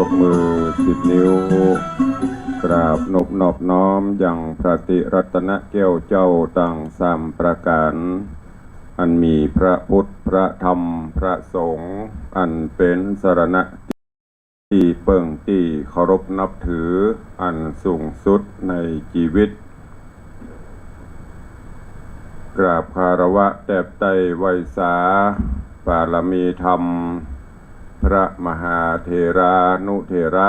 กมือ10 นิ้วกราบนอบน้อมอย่างพระติรัตนแก้วเจ้าตั้ง3 ประการอันมีพระพุทธพระธรรมพระสงฆ์อันเป็นสรณะที่เปิ่งที่เคารพนับถืออันสูงสุดในชีวิตกราบคารวะแตบไตไวยสาบารมีธรรมพระมหาเถรานุเถระ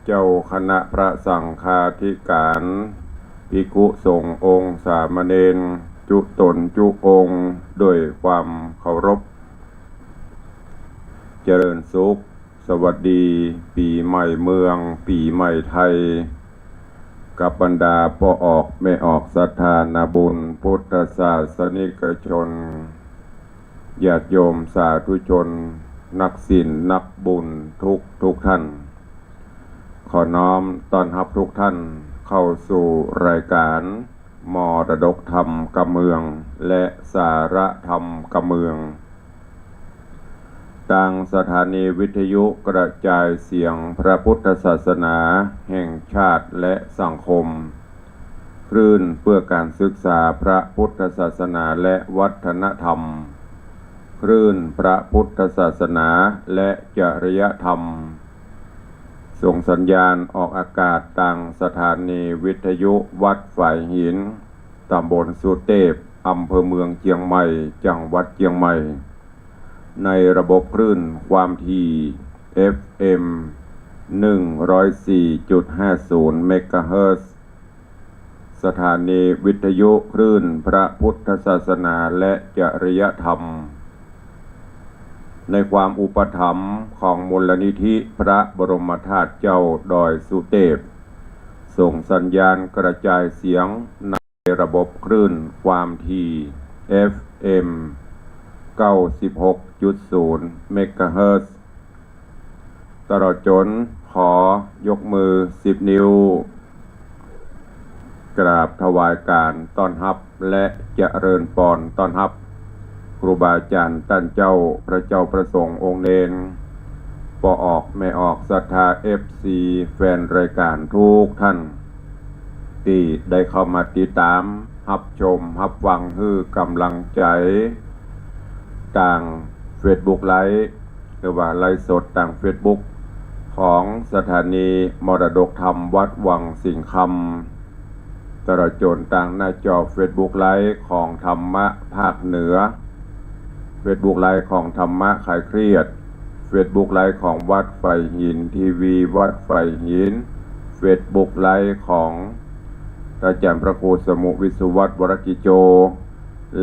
เจ้าคณะพระสังฆาธิการภิกขุสงฆ์องค์สามเณรจุตนจุองค์ด้วยความเคารพเจริญสุขสวัสดีปีใหม่เมืองปีใหม่ไทยกับบรรดาพ่อออกแม่ออกศรัทธานาบุญพุทธศาสนิกชนญาติโยมสาธุชนนักศีลนักบุญทุกท่านขอน้อมต้อนรับทุกท่านเข้าสู่รายการมรดกธรรมกำเมืองและสาระธรรมกำเมืองทางสถานีวิทยุกระจายเสียงพระพุทธศาสนาแห่งชาติและสังคมคลื่นเพื่อการศึกษาพระพุทธศาสนาและวัฒนธรรมคลื่นพระพุทธศาสนาและจริยธรรมส่งสัญญาณออกอากาศทางสถานีวิทยุวัดฝ่ายหินตำบลสุเทพอำเภอเมืองเชียงใหม่จังหวัดเชียงใหม่ในระบบคลื่นความถี่ FM 104.50 เมกะเฮิรตซ์สถานีวิทยุคลื่นพระพุทธศาสนาและจริยธรรมในความอุปถัมภ์ของมูลนิธิพระบรมธาตุเจ้าดอยสุเทพส่งสัญญาณกระจายเสียงในระบบคลื่นความถี่ FM 96.0 เมกะเฮิรตซ์ตลอดจนขอยกมือ10 นิ้วกราบถวายการต้อนรับและเจริญพรต้อนรับครูบาอาจารย์ท่านเจ้าพระเจ้าประสงค์องค์เนนพ่อออกแม่ออกศรัทธา FC แฟนรายการทุกท่านที่ได้เข้ามาติดตามรับชมรับฟังให้กำลังใจต่าง Facebook ไลฟ์หรือว่าไลฟ์สดต่าง Facebook ของสถานีมรดกธรรมวัดวังสิงห์คำตลอดจนต่างหน้าจอ Facebook ไลฟ์ของธรรมะภาคเหนือFacebook ไลฟ์ของธรรมะคลายเครียด Facebook ไลฟ์ของวัดไฟหินทีวีวัดไฟหิน Facebook ไลฟ์ของอาจารย์พระครูสมุวิสุวัฒน์วรกิโจ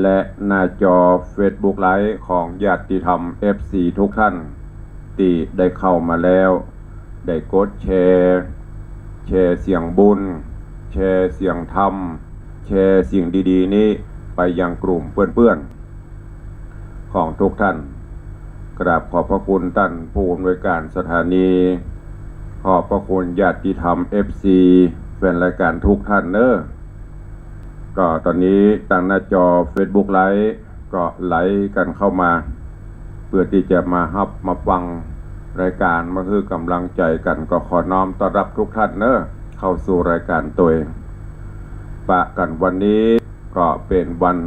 และหน้าจอ Facebook ไลฟ์ของญาติธรรม FC ทุกท่านที่ได้เข้ามาแล้วได้กดแชร์เสียงบุญแชร์เสียงธรรมแชร์สิ่งดีๆนี้ไปยังกลุ่มเพื่อนๆของทุกท่านกราบขอบพระคุณท่านผู้อำนวยการสถานีขอบพระคุณญาติธรรม FC แฟนรายการทุกท่านเนอะก็ตอนนี้ทางหน้าจอ Facebook ไลฟ์ก็ไหลกันเข้ามาเพื่อที่จะมามาฟังรายการมาคือกำลังใจกันก็ขอน้อมต้อนรับทุกท่านเนอะเข้าสู่รายการตัวเองปะกันวันนี้ก็เป็นวัน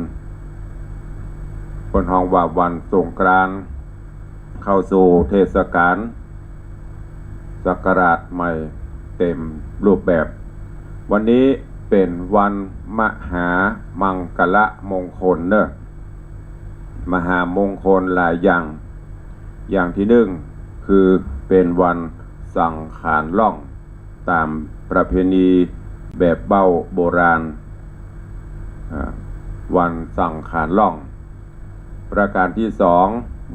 บนห้องว่าวันสงกรานต์เข้าสู่เทศกาลศักราชใหม่เต็มรูปแบบวันนี้เป็นวันมหามงคลมงคลเนอะมหามงคลหลายอย่างที่หนึ่งคือเป็นวันสังขารล่องตามประเพณีแบบเบ้าโบราณวันสังขารล่องประการที่สอง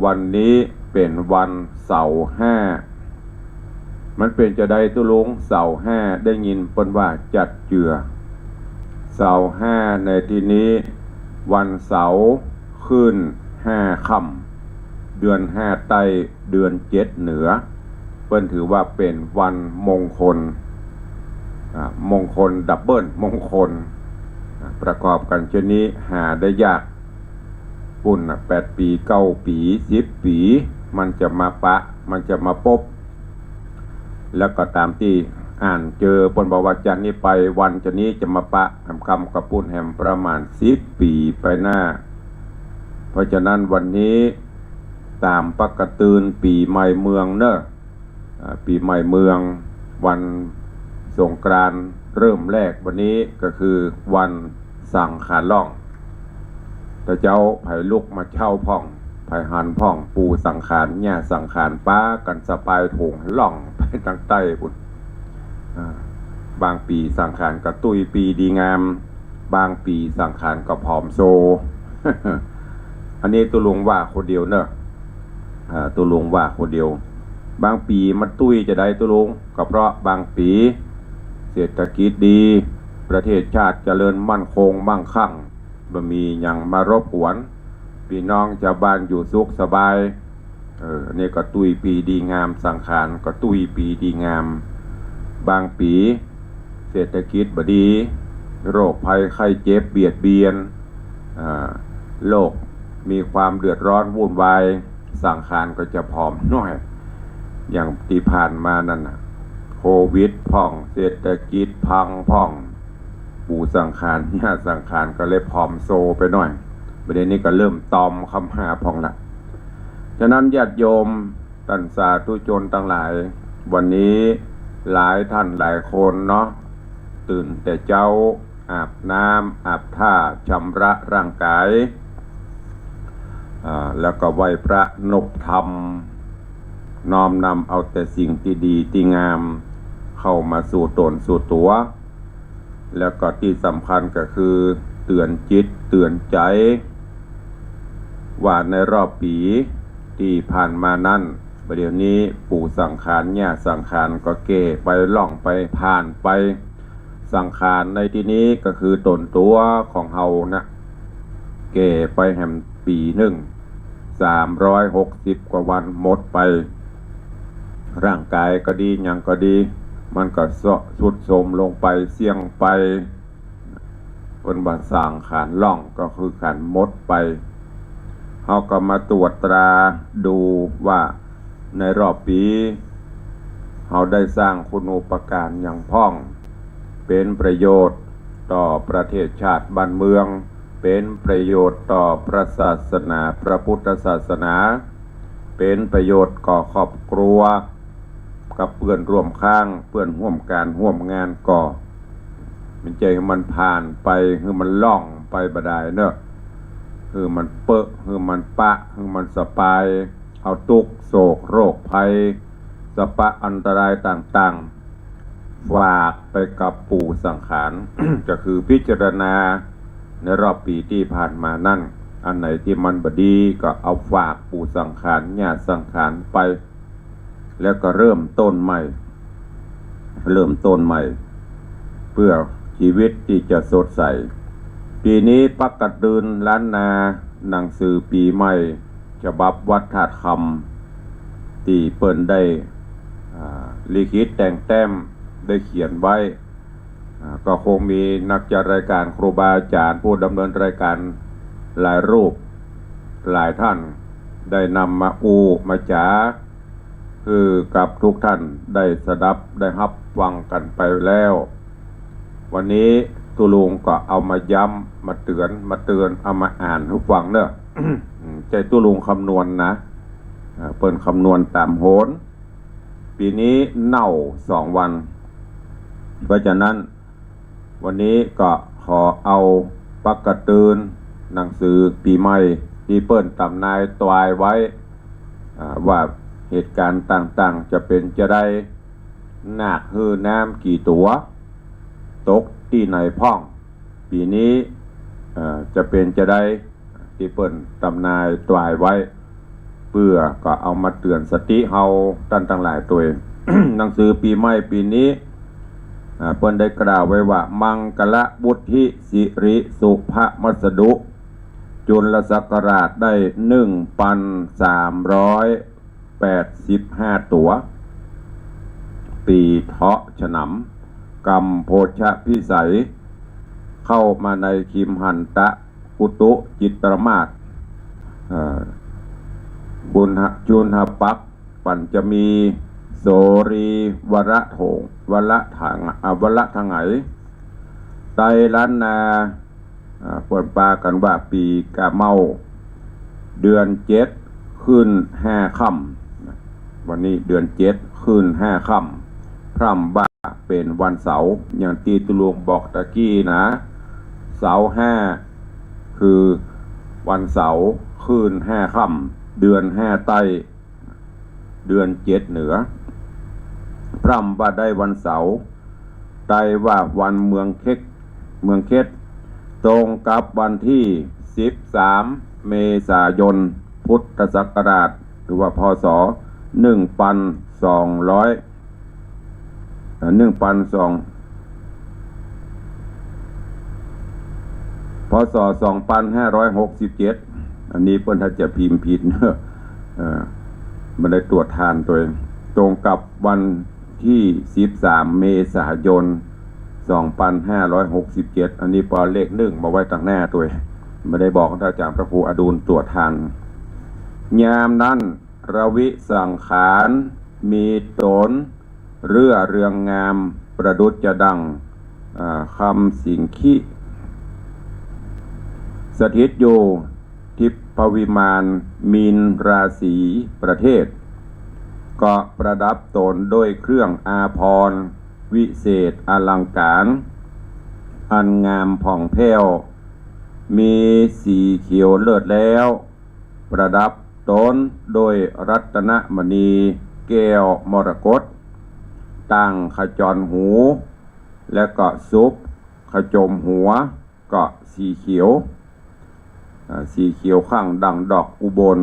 วันนี้เป็นวันเสาร์ห้ามันเป็นจะได้ตุลุงเสาร์ห้าได้ยินเปิ้นว่าจัดเจือเสาร์ห้าในที่นี้วันเสาร์ขึ้น5 ค่ำเดือน5ใต้เดือน7เหนือเปิ้นถือว่าเป็นวันมงคลดับเบิลมงคลประกอบกันเช่นนี้หาได้ยากปุ่น8 ปี9 ปี10 ปีมันจะมาปะมันจะมาพบ แล้วก็ตามที่อ่านเจอปนบอกว่าจันนี้ไปวันจะนี้จะมาปะคำกระปุ้นแหมประมาณ10 ปีไปหน้าเพราะฉะนั้นวันนี้ตามปกติปีใหม่เมืองเนอะปีใหม่เมืองวันสงกรานต์เริ่มแรกวันนี้ก็คือวันสังขารล่องแต่เจ้าไผ่ลุกมาเช่าพ่องไผ่หันพ่องปูสังขารเนี่ยสังขารป้ากันสปายถุงล่องไปทางใต้บุญบางปีสังขารก็ตุยปีดีงามบางปีสังขารก็ผอมโซ อันนี้ตุลุงว่าคนเดียวเนอะตุลุงว่าคนเดียวบางปีมันตุยจะได้ตุลุงก็เพราะบางปีเศรษฐกิจดีประเทศชาติเจริญมั่นคงมั่งคั่งบ่มีหยังมารบกวนพี่น้องชาวบ้านอยู่สุขสบายอันนี้ก็ตุยปีดีงามสังขารก็ตุยปีดีงามบางปีเศรษฐกิจบ่ดีโรคภัยไข้เจ็บเบียดเบียนโลกมีความเดือดร้อนวุ่นวายสังขารก็จะผอมน้อยอย่างที่ผ่านมานั่นนะโควิดพ่องเศรษฐกิจพังพ่องปูสังขารเนี่ยสังขารก็เลยผอมโซไปหน่อยประเด็นนี้ก็เริ่มตอมคำหาพ่องละฉะนั้นญาติโยมท่านสาธุชนทั้งหลายวันนี้หลายท่านหลายคนเนาะตื่นแต่เจ้าอาบน้ำอาบท่าชำระร่างกายแล้วก็ไหว้พระนบธรรมน้อมนำเอาแต่สิ่งที่ดีที่งามเข้ามาสู่ตนสู่ตัวแล้วก็ที่สำคัญก็คือเตือนจิตเตือนใจว่าในรอบปีที่ผ่านมานั้นประเดี๋ยวนี้ปู่สังขารเนี่ยสังขารก็เก่ไปล่องไปผ่านไปสังขารในที่นี้ก็คือตนตัวของเฮานะเก่ไปแห่งปีหนึ่ง360 กว่าวันหมดไปร่างกายก็ดีอย่างก็ดีมันก็สุดโทรมลงไปเสี่ยงไปเป็นบาสังขารล่องก็คือขันหมดไปเขาก็มาตรวจตราดูว่าในรอบปีเขาได้สร้างคุณูปการอย่างพ้องเป็นประโยชน์ต่อประเทศชาติบ้านเมืองเป็นประโยชน์ต่อพระศาสนาพระพุทธศาสนาเป็นประโยชน์ก่อครอบครัวกับเพื่อนร่วมข้างเพื่อนร่วมการร่วมงานก่อมันใจมันผ่านไปคือมันล่องไปบ่ได้เนอะคือมันเปะคือมันปะคือมันสปายเอาทุกข์โศกโรคภัยสปะอันตรายต่างๆฝากไปกับปู่สังขาร ก็คือพิจารณาในรอบปีที่ผ่านมานั่นอันไหนที่มันบดีก็เอาฝากปู่สังขารเนี่ยสังขารไปแล้วก็เริ่มต้นใหม่เพื่อชีวิตที่จะสดใสปีนี้ปักกัดดืนล้านนาหนังสือปีใหม่ฉบับวัดธาตุคำที่เปิ้นได้ลิขิตแต่งแต้มได้เขียนไว้ก็คงมีนักจัดรายการครูบาอาจารย์ผู้ดำเนินรายการหลายรูปหลายท่านได้นำมามาจ๋าคือกับทุกท่านได้สดับได้รับฟังกันไปแล้ววันนี้ตุลุงก็เอามาย้ำมาเตือนเอามาอ่านทุกฟังเนอะ ใจตุลุงคำนวณนะเปิ้นคำนวณตามโหนปีนี้เน่า2 วันเพราะฉะนั้นวันนี้ก็ขอเอาปักกระตือนหนังสือปีใหม่ที่เปิ้นตำนายตวายไว้ว่าเหตุการณ์ต่างๆจะเป็นจะได้นาคฮือน้ำกี่ตัวตกที่ไหนพ่องปีนี้จะเป็นจะได้ที่เปิ้นตำนายตวายไว้เพื่อก็เอามาเตือนสติเฮาท่านทั้งหลายตัวเอง หนังสือปีใหม่ปีนี้เปิ้นได้กล่าวไว้ว่ามังกละบุธิสิริสุภมัสดุจุลศักราชได้ 1,385 ตัวปีเถาะฉนำกรรมโพชพิสัยเข้ามาในคิมหันตะกุตุจิตรมาศบุญจุนหปักปัญจะมี โสรีวระโถงวระถังวระทางไหนไตล้านนาปวนปากันว่าปีกะเมาเดือน7ขึ้น5ค่ำวันนี้เดือน7ขึ้น5ค่ำพร่ำว่าเป็นวันเสาร์อย่างตีตุลวงบอกตะกี้นะเสาร์5คือวันเสาร์ขึ้น5ค่ำเดือน5ใต้เดือน7เหนือพร่ำว่าได้วันเสาร์ไตว่าวันเมืองเค็ดตรงกับวันที่13เมษายนพุทธศักราชหรือว่าพศพศ2567อันนี้เพิ่นถ้าจะพิมพ์ผิดเนอะมันได้ตรวจทานตัวเองตรงกับวันที่13เมษายน2567อันนี้ปอเลข1มาไว้ตั้งหน้าตัวเองไม่ได้บอกท่านอาจารย์พระครูอดุลตรวจทานยามนั้นระวิสังขารมีตนเรืองงามประดุจจะดังคำสิงคิสถิตอยู่ทิพวิมานมีนราศีประเทศก็ประดับตนด้วยเครื่องอาภรณ์วิเศษอลังการอันงามผ่องแผ้วมีสีเขียวเลิศแล้วประดับตนโดยรัตนมณีแก้วมรกตตั้งขจรหูและก็ซุปขจมหัวก็สีเขียวข้างดังดอกอุบล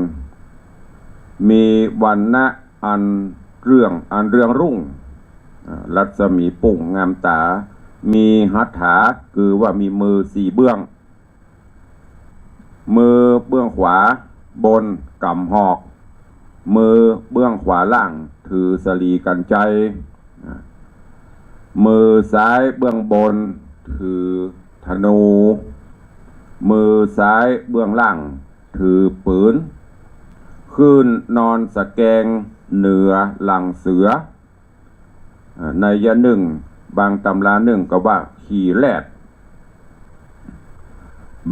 มีวันนะอันเรืองรุ่งรัศมีปุ่งงามตามีหัตถาคือว่ามีมือ4เบื้องมือเบื้องขวาบนกำหอกมือเบื้องขวาล่างถือสลีกันใจมือซ้ายเบื้องบนถือธนูมือซ้ายเบื้องล่างถือปืนขึ้นนอนสแกงเหนือหลังเสือในยะหนึ่งบางตำราหนึ่งก็ว่าขี่แรด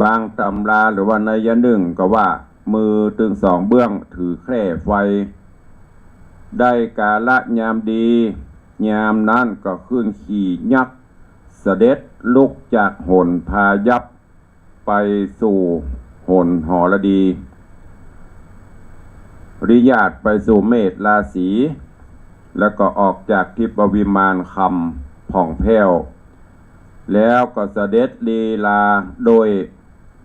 บางตำราหรือว่าในยะหนึ่งก็ว่ามือตึง2เบื้องถือแคร่ไฟได้กาละยามดียามนั้นก็ขึ้นขี่ยักษ์เสด็จลุกจากหนพายัพไปสู่หนหรดีริยาตไปสู่เมษราศีแล้วก็ออกจากทิพวิมานคำผ่องแผ้วแล้วก็เสด็จลีลาโดย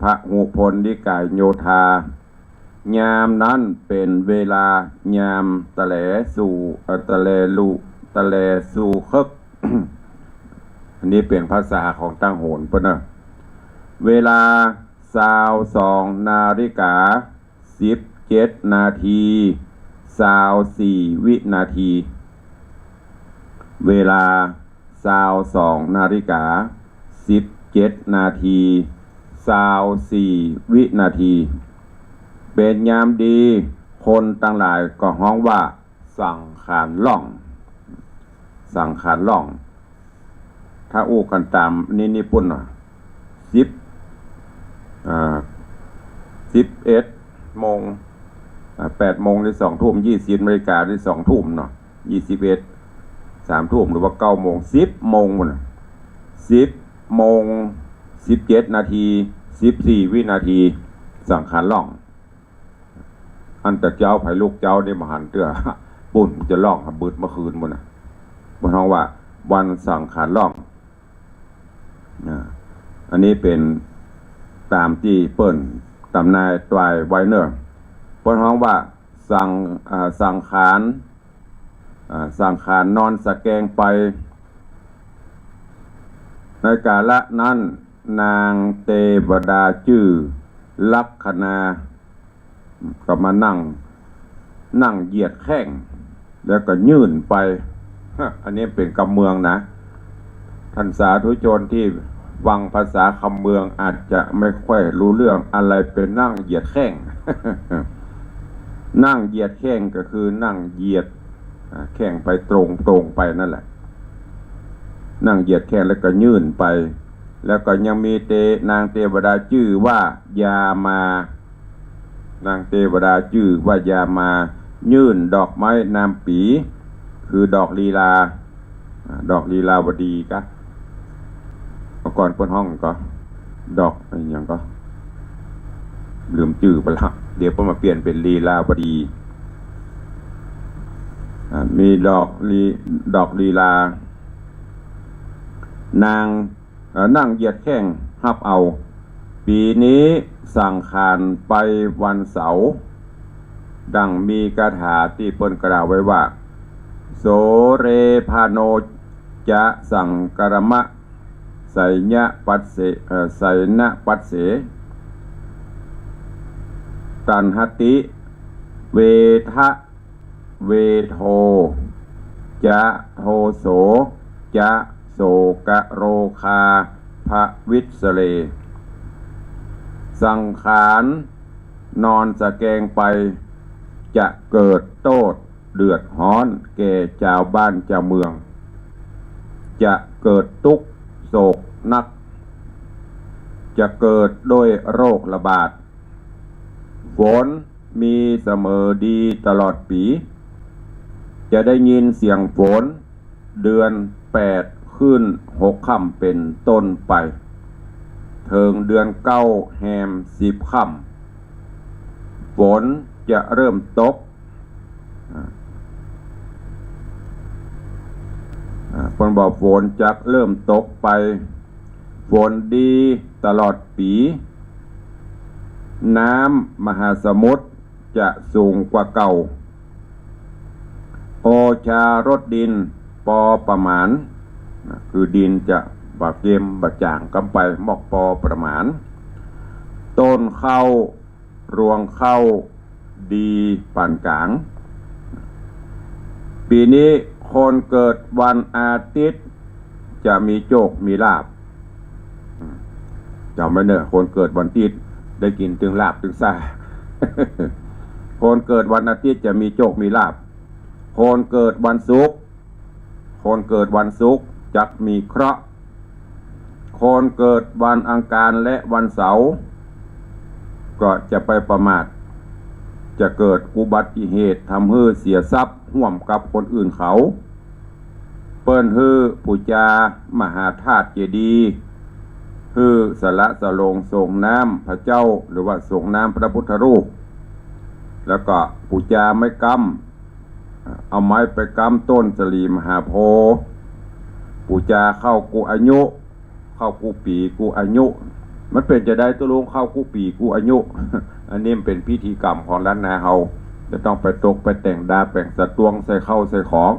พระหุพลลิกายโยธายามนั้นเป็นเวลายามตะแลสู่คึก อันนี้เป็นภาษาของตั้งโหนเพิ่นนะเวลา22 นาฬิกา17 นาที24 วินาทีเวลา22 นาฬิกา17 นาที24 วินาทีเป็นยามดีคนต่างหลายก็ฮ้องว่าสังขารล่องถ้าอู้กันตามนี่ปุ่นหน่อย11 โมง8 โมงหรือ2 ทุ่ม20 นาฬิกาหรือ2 ทุ่มเนาะ21 3 ทุ่มหรือว่า9 โมง10 โมงหมด10 โมง17 นาที14 วินาทีสังขารล่องอันแต่เจ้าไผ่ลูกเจ้าได้มาหันเตื้อปุ่นจะล่องบืดเมื่อคืนหมดนะบนท้องว่าวันสังขารล่องอันนี้เป็นตามที่เปิ้นตำนายตวายไวเนอร์บนท้องว่าสังขารนอนสะแกงไปในกาละนั้นนางเทวดาชื่อลักขณาก็มานั่งเหยียดแข้งแล้วก็ยื่นไปอันนี้เป็นคำเมืองนะท่านสาธุชนที่ฟังภาษาคำเมืองอาจจะไม่ค่อยรู้เรื่องอะไรเป็นนั่งเหยียดแข้ง นั่งเหยียดแข้งก็คือนั่งเหยียด แข้งไปตรงไปนั่นแหละนั่งเหยียดแข้งแล้วก็ยื่นไปแล้วก็ยังมีนางเทวดาชื่อว่ายามานางเทวดาชื่อว่ายามายื่นดอกไม้นามปีคือดอกลีลาดอกลีลาวดีก็เมื่อก่อนเปิ้นห้องก็ดอกอะไรอย่างก็ลืมชื่อไปละเดี๋ยวเพิ่นมาเปลี่ยนเป็นลีลาวดีมีดอกลีลานางนั่งเหยียดแข้งหับเอาปีนี้สั่งขานไปวันเสาร์ดังมีคาถาที่เปิ้นกล่าวไว้ว่าโสเรพาโนจะสั่งกรมะไสยะปัสเสไสนะปัสเสตันหติเวทะเวโทจะโทโสจะโสกะโรคาภวิสเลสังขารนอนสะแกงไปจะเกิดโทษเดือดร้อนแก่ชาวบ้านชาวเมืองจะเกิดทุกข์โศกนักจะเกิดด้วยโรคระบาดฝนมีเสมอดีตลอดปีจะได้ยินเสียงฝนเดือน8ขึ้น6ค่ำเป็นต้นไปเทิงเดือน9แฮม10ค่ำฝนจะเริ่มตกคนบอกฝนจะเริ่มตกไปฝนดีตลอดปีน้ำมหาสมุทรจะสูงกว่าเก่าโอชารดดินปอประมาณคือดินจะบาเกมบาจ่างกำไปมอกปอประมาณต้นข้าวรวงข้าวดีปานกลางปีนี้คนเกิดวันอาทิตย์จะมีโชคมีลาภจำไว้เนอะคนเกิดวันอาทิตย์ได้กินถึงลาภถึงซ่า คนเกิดวันอาทิตย์จะมีโชคมีลาภคนเกิดวันศุกร์จะมีเคราะห์คนเกิดวันอังคารและวันเสาร์ก็จะไปประมาทจะเกิดอุบัติเหตุทำให้เสียทรัพย์ร่วมกับคนอื่นเขาเปิ้นฮื้อปูจามหาธาตุเจดีย์ฮื้อสละสลงส่งน้ำพระเจ้าหรือว่าส่งน้ำพระพุทธรูปแล้วก็ปูจาไม้กำเอาไม้ไปกำต้นสลีมหาโพธิ์ปูจาเข้ากูอายุเข้ากูปีกูอายุมันเป็นจะได้ตัวลงเข้ากูปีกูอายุ อันนี้เป็นพิธีกรรมของล้านนาเฮาจะต้องไปตกไปแต่งดาแปลงสะตวงใส่เข้าใส่ของ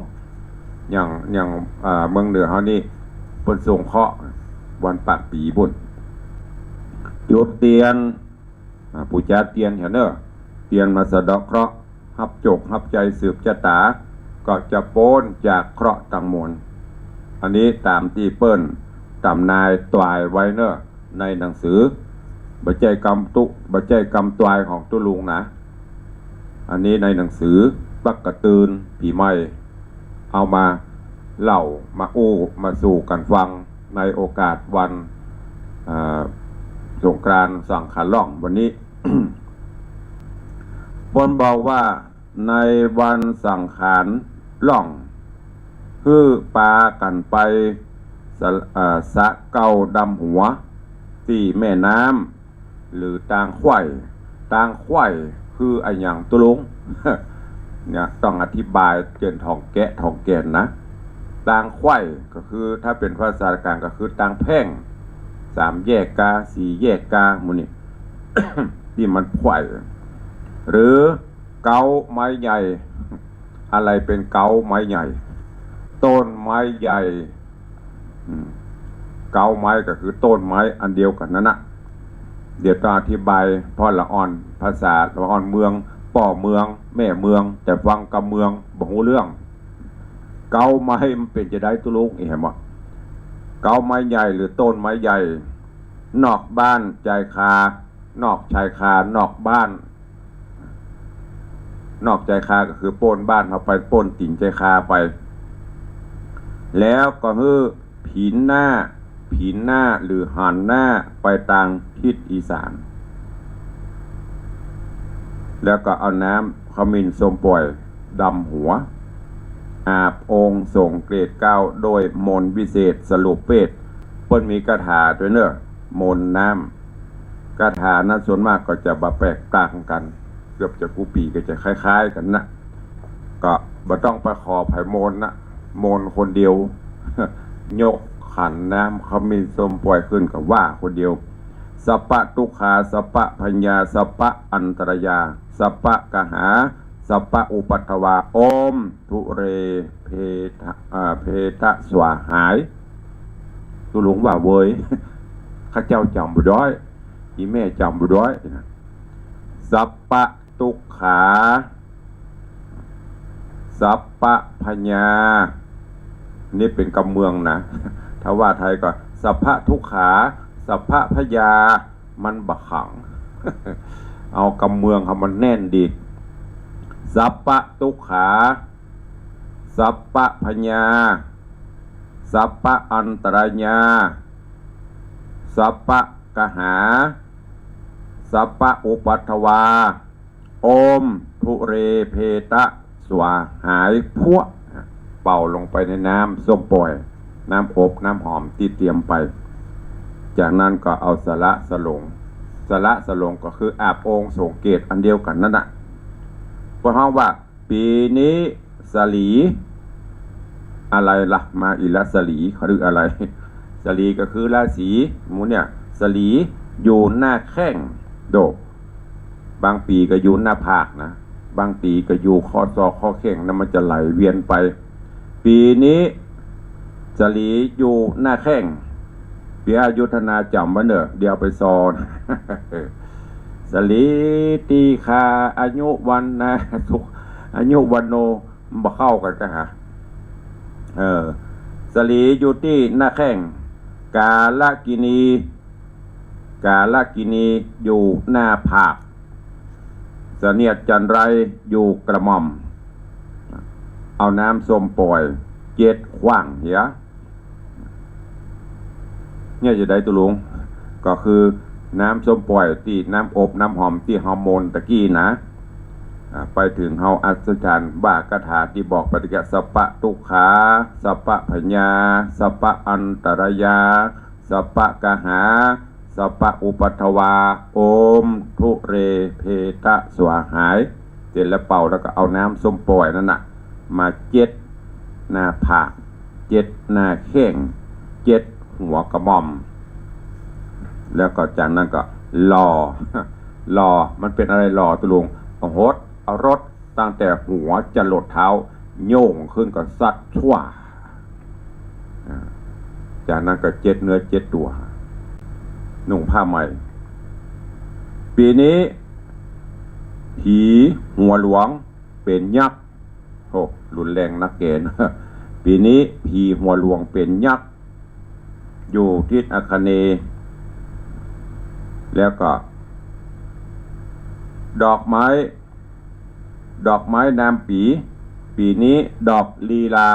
อย่างเมืองเหนือเฮานี่เปิ้นส่งเคราะห์วันปากปีบุญจุดเตียนปูจาเตียนเห็นเด้อเตียนมาสะเดาะเคราะห์ฮับจกฮับใจสืบชะตาก็จะโป้นจากเคราะห์ทั้งมวลอันนี้ตามที่เปิ้นตำนายตวายไว้เนอะในหนังสือบัจจัยกรรมตวายของตุลุงนะอันนี้ในหนังสือปักกระตืนผีไม้เอามาเล่ามามาสู่กันฟังในโอกาสวันสงกรานต์สังขารล่องวันนี้ บนบอกว่าในวันสังขารล่องคือปากันไปสะเก่าดำหัวที่แม่น้ำหรือตางไข่คือไอ้อย่างตุลุง เนี่ยต้องอธิบายเจนทองแกนนะตางไข่ก็คือถ้าเป็นภาษากลางก็คือตางแพ่ง3 แยกกา4 แยกกาหมู่นี่ ที่มันไข่หรือเกาไม้ใหญ่อะไรเป็นเกาไม้ใหญ่ต้นไม้ใหญ่เกาไม้ก็คือต้นไม้อันเดียวกันนั่นนะเดี๋ยวต้องอธิบายพ่อละอ่อนภาษาละอ่อนเมืองป่อเมืองแม่เมืองแต่ฟังกับเมืองบ่ฮู้เรื่องเกาไม้มันเป็นจะได้ตุลุกเห็นบ่เกาไม้ใหญ่หรือต้นไม้ใหญ่นอกบ้านใจคานอกชายคานอกบ้าน นอกใจคาก็คือโป้นบ้านเขาไปโป้นติ่งใจคาไปแล้วก็คือผีหน้าหรือหันหน้าไปทางทิศอีสานแล้วก็เอาน้ำขมิ้นส้มปล่อยดำหัวอาบองค์ส่งเกรดเก้าโดยมนต์วิเศษสรุปเปตเปิ้นมีคาถาด้วยเนอะมนต์น้ำคาถานั้นส่วนมากก็จะแปลกต่างกันเกือบจะกูปีก็จะคล้ายๆกันนะก็บ่ต้องไปขอไผ่มนต์นะมนต์คนเดียวยกขันน้ำขมิ้นส้มปล่อยขึ้นกับว่าคนเดียวสัพพะทุกขาสัพพะพัญญาสัพพะอันตรยาสัพพะกหาสัพพะอุปัฏฐวาโอมทุเรเพทะสวาหายตุหลวงว่าเว้ยข้าเจ้าจำบุด้อยอีแม่จำบุด้อยสัพพะทุกขาสัพพะพัญญานี่เป็นกำเมืองนะถ้าว่าไทยก็สัพพะทุกขาสัพพะพยามันบะขัง เอากำเมืองเขามันแน่นดีสัพพะทุกขาสัพพะพยาสัพพะอันตรายาสัพพะกหาสัพพะอุปัฏฐวาโอมทุเรเพตะสวาหายพวกเป่าลงไปในน้ำส้มปล่อยน้ำอบน้ำหอมที่เตรียมไปจากนั้นก็เอาสละสลงก็คืออาบองค์ส่งเกตอันเดียวกันนั่นน่ะเพราะว่าปีนี้สลีอะไรล่ะมาอีละสลีเขาเรียกอะไรสลีก็คือราศีหมูเนี่ยสลีอยู่หน้าแข้งโดบางปีก็อยู่หน้าผากนะบางปีก็อยู่ข้อศอกข้อแข้งนั้นมันจะไหลเวียนไปปีนี้สลีอยู่หน้าแข้งเปียยุทธนาจำไว้เนอะเดี๋ยวไปซอน สลีตีคาอายุวันนะสุขอายุวันโนมาเข้ากันกันฮะสลีอยู่ที่หน้าแข้งกาลกินีอยู่หน้าผากเสนียดจันไรอยู่กระหม่อมเอาน้ำส้มปล่อยเจ็ดขว้างเหี้ยเนี่ยจะได้ตุลุงก็คือน้ำส้มปล่อยที่น้ำอบน้ำหอมที่ฮอร์โมนตะกี้นะไปถึงเฮาอัศจรรย์บ่ากถาที่บอกปฏิกะสัพพะทุกขาสัพพะพญาสัพพะอันตรยาสัพพะกหาสัพพะอุปัฏฐวาโอมทุเรเพทะสวาหายเสร็จแล้วเป่าแล้วก็เอาน้ำส้มปล่อยนั่นน่ะมาเจ็ดหน้าผากเจ็ดหน้าแข้งเจ็ดหัวกระหม่อมแล้วก็จากนั้นก็รอมันเป็นอะไรรอตุลุงเอารถตั้งแต่หัวจะหลดเท้าโย่งขึ้นก็ซัดชั่วจากนั้นก็เจ็ดเนื้อเจ็ดตัวนุ่งผ้าใหม่ปีนี้ผีหัวหลวงเป็นยักษ์โอ้รุนแรงนักเกณฑ์ปีนี้ผีหัวหลวงเป็นยักษ์อยู่ทิศอาคเนย์แล้วก็ดอกไม้นามปีนี้ดอกลีลา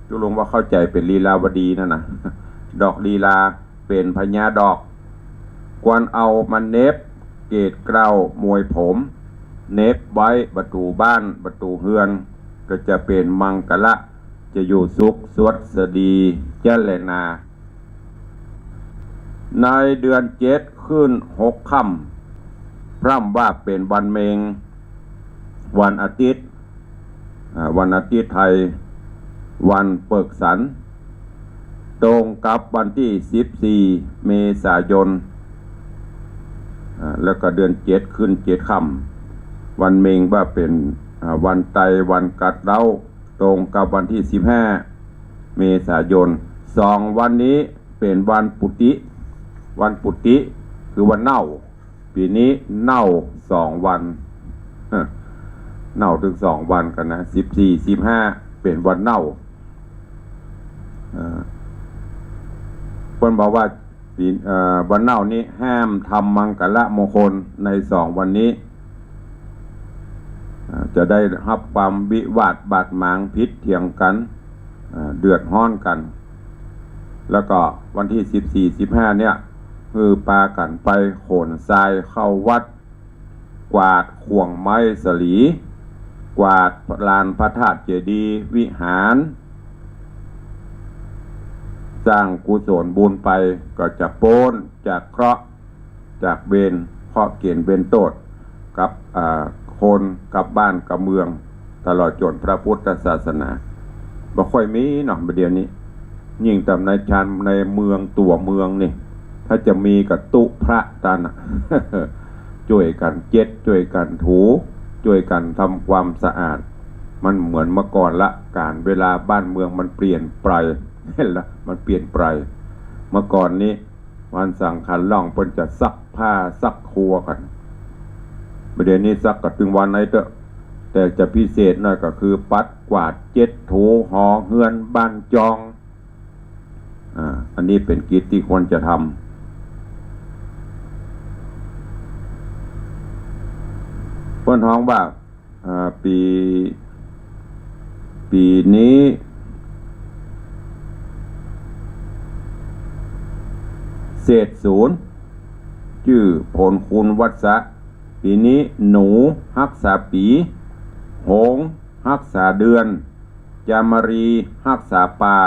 จุลงว่าเข้าใจเป็นลีลาวดีนั่นนะดอกลีลาเป็นพญาดอกควรเอามันเน็บเกตเกล้ามวยผมเน็บไว้ประตูบ้านประตูเฮือนก็จะเป็นมังกละจะอยู่สุขสวดสดีเจริญนาในเดือนเจ็ดขึ้น6 ค่ำพร่ำว่าเป็นวันเมงวันอาทิตย์ไทยวันเปิกสันตรงกับวันที่14 เมษายนแล้วก็เดือน7ขึ้น7 ค่ำวันเมงว่าเป็นวันไตวันกัดเล้าตรงกับวันที่15 เมษายน2 วันนี้เป็นวันปุติคือวันเน่าปีนี้เน่า2 วันเน่าถึง2 วันกันนะ14 15เป็นวันเน่าคนบอกว่าวันเน่านี้ห้ามทำมังกรมงคลใน2 วันนี้ จะได้รับความวิวาทบาดหมางพิษเถียงกันเดือดร้อนกันแล้วก็วันที่14-15เนี่ยคือปากันไปโขนทรายเข้าวัดกวาดข่วงไม้สลีกวาดลานพระธาตุเจดีย์วิหารสร้างกุศลบุญไปก็จะโป้นจากเคราะห์จากเวรเคราะห์เกณฑ์เวรโทษกับคนกับบ้านกับเมืองตลอดจนพระพุทธศาสนาบ่ค่อยมีเนาะประเดี๋ยวนี้ยิ่งแต่ในชานในเมืองตัวเมืองนี่ถ้าจะมีกับตุพระตานะ ช่วยกันเจ็ดช่วยกันถูช่วยกันทำความสะอาดมันเหมือนเมื่อก่อนละการเวลาบ้านเมืองมันเปลี่ยนไปเห็นละมันเปลี่ยนไปเมื่อก่อนนี้วันสังขันล่องเพิ่นจะซักผ้าซักครัวกันประเดี๋ยวนี้ซักกับถึงวันไหนเถอะแต่จะพิเศษหน่อยก็คือปัดกวาดเจ็ดถูหอเฮือนบ้านจองอันนี้เป็นกิจที่ควรจะทำเพิ่นท้องว่าปีนี้เศษศูนย์ชื่อผลคุณวัดสะปีนี้หนูรักษาปีหงรักษาเดือนจามรีรักษาป่า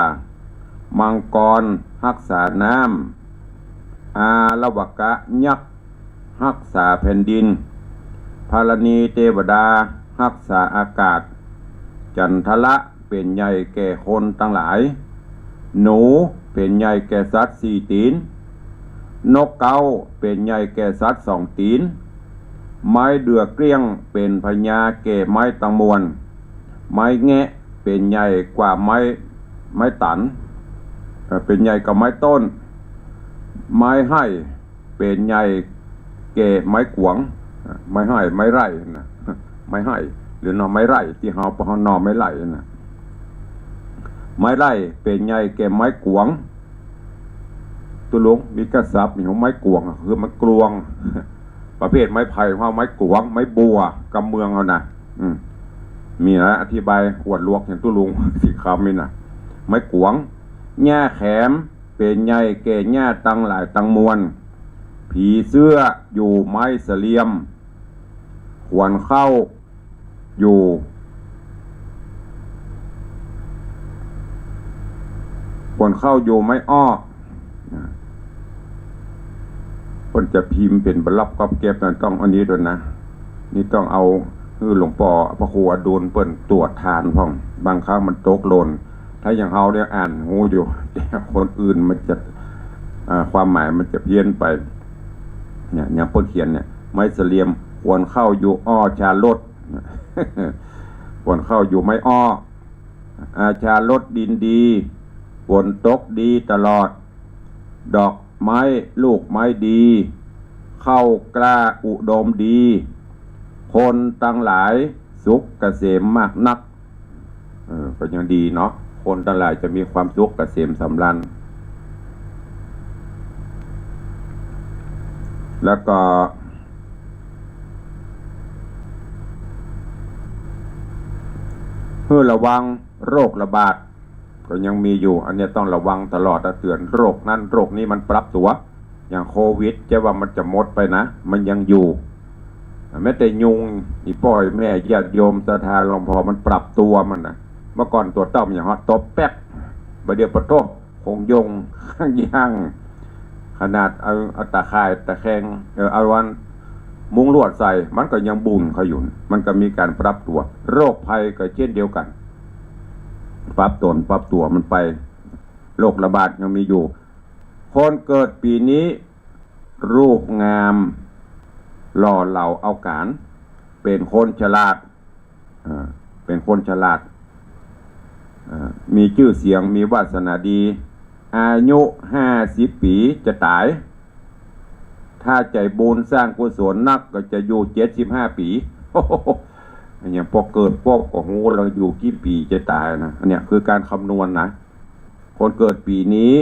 มังกรรักษาน้ำอาละวกะยักษ์รักษาแผ่นดินพารณีเทวดารักษาอากาศจันทละเป็นใหญ่แก่คนทั้งหลายหนูเป็นใหญ่แก่สัตว์4 ตีนนกเก้าเป็นใหญ่แก่สัตว์2 ตีนไม้เดือเกลี้ยงเป็นพญาแก่ไม้ตังมวนไม้แงะเป็นใหญ่กว่าไม้ตันเป็นใหญ่กว่าไม้ต้นไม้ไห่เป็นใหญ่แก่ไม้กวงไม้ไห่ไม้ไร่นะไม้ไห่หรือหน่อไม้ไร่ที่เฮาหน่อไม้ไร่นะไม้ไร่เป็นใหญ่แก่ไม้กวงตุลุงมีกระสับมีของไม้กวงคือมันกลวงประเภทไม้ไผ่ของไม้กวงไม้บัวกำเมืองเอานะมีนะอธิบายขวดลวกอย่างตุลุงสีคำนี่นะไม้กวงแง่แขมเป็นใหญ่แก่แง่ตังหลายตังมวลผีเสื้ออยู่ไม้เสลียมขวนเข้าอยู่ไม้อ้อคนจะพิมพ์เป็นบรรลับกับเก็บนั่นต้องอันนี้ด้วยนะนี่ต้องเอาหลวงพ่อพระครูอดุลเปิ้นตรวจทานพ่องบางครั้งมันตกหล่นถ้าอย่างเฮาเนี่ยอ่านหูอยู่แต่คนอื่นมันจะความหมายมันจะเพี้ยนไปเนี่ยอย่างเปิ้นเขียนเนี่ยไม้เสลียมควรเข้าอยู่อ้อชาลด ควรเข้าอยู่ไม้อ้อชาลดดินดีฝนตกดีตลอดดอกไม้ลูกไม้ดีเข้ากล้าอุดมดีคนตั้งหลายสุขเกษมมากนักก็ยังดีเนาะคนทั้งหลายจะมีความสุขเกษมสำราญแล้วก็เพื่อระวังโรคระบาดก็ยังมีอยู่อันนี้ต้องระวังตลอดเตือนโรคนั้นโรคนี้มันปรับตัวอย่างโควิดจะว่ามันจะหมดไปนะมันยังอยู่แม้แต่ยุงอีป้อยแม่ญาติโยมศรัทธาหลวงพ่อมันปรับตัวมันนะเมื่อก่อนตัวต้อมอย่างฮะตบแป๊กประเดี๋ยวปะโต้คงยงข้างย่างขนาดเอาตะข่ายตะแคงเอาวันมุ้งลวดใส่มันก็ยังบุญเขาอยู่มันก็มีการปรับตัวโรคภัยก็เช่นเดียวกันปรับตัวมันไปโรคระบาดยังมีอยู่คนเกิดปีนี้รูปงามหล่อเหลาเอาการเป็นคนฉลาดมีชื่อเสียงมีวาสนาดีอายุ50 ปีจะตายถ้าใจบุญสร้างกุศลนักก็จะอยู่75 ปีอย่างพอเกิดพวกก็หูเราอยู่กี่ปีจะตายนะอันเนี้ยคือการคำนวณนะคนเกิดปีนี้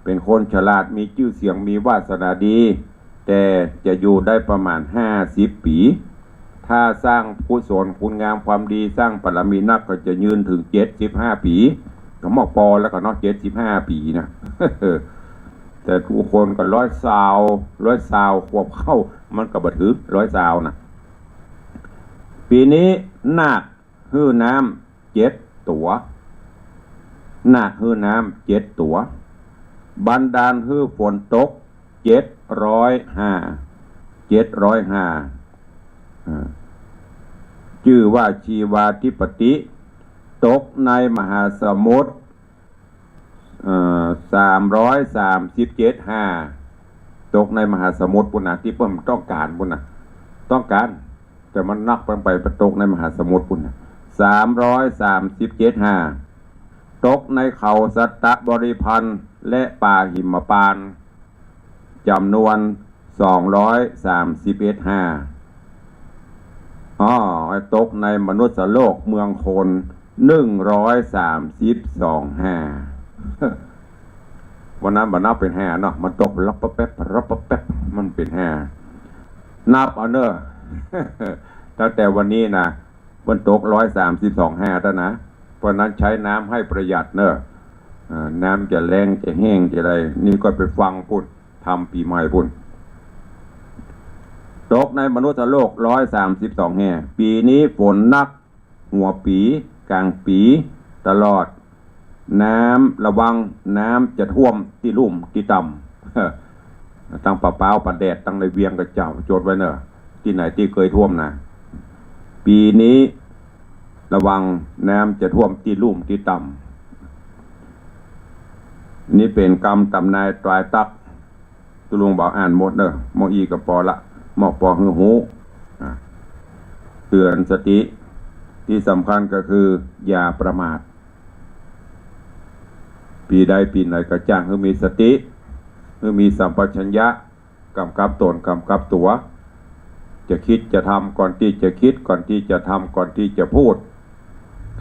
เป็นคนฉลาดมีชื่อเสียงมีวาสนาดีแต่จะอยู่ได้ประมาณ50 ปี ถ้าสร้างกุศลคุณงามความดีสร้างบารมีนักก็จะยืนถึง75 ปีก็หมอกปอแล้วก็เนาะ75 ปีนะ แต่ทุกคนก็100 ขวบเข้ามันก็บ่ถึง100นะปีนี้นาคฮื้อน้ำ7 ตัวนาคฮื้อน้ำ7 ตัวบันดาลฮื้อฝนตก705ชื่อว่าชีวาธิปติตกในมหาสมุทร337.5ตกในมหาสมุทรปุ่นนะที่เพิ่มต้องการปุ่นนะต้องการแต่มันนักไปตกในมหาสมุทรปุ่นนะ337.5ตกในเขาสัตตบริพันธ์และป่าหิมพานต์จำนวน231.5ตกในมนุษย์โลกเมืองคน132.5วันนั้นมันนับเป็น5เนาะมันตกรับแป๊บมันเป็น5นับเอาเนอะตั้งแต่วันนี้นะมันตก132.5แล้วนะเพราะนั้นใช้น้ำให้ประหยัดเนอะน้ำจะแรงจะแห้งจะอะไรนี่ก็ไปฟังพูดทำปีใหม่พูดตกในมนุษย์โลก132.5ปีนี้ฝนนักหัวปีกลางปีตลอดน้ำระวังน้ำจะท่วมที่ลุ่มที่ต่ำตั้งป่าเปล่าป่าแดดตั้งในเวียงกระเจ้าโจทย์ไว้เนอะที่ไหนที่เคยท่วมนะปีนี้ระวังน้ำจะท่วมที่ลุ่มที่ต่ำนี่เป็นกรรมตำนายตรายตักตุลุงบอกอ่านหมดเนอะมออีกับปอละหมอกปอหือหูเตือนสติที่สำคัญก็คืออย่าประมาทปีใดปีไหนก็จ้างให้มีสติให้มีสัมปชัญญะกำกับตนกำกับตัวจะคิดจะทำก่อนที่จะคิดก่อนที่จะทำก่อนที่จะพูด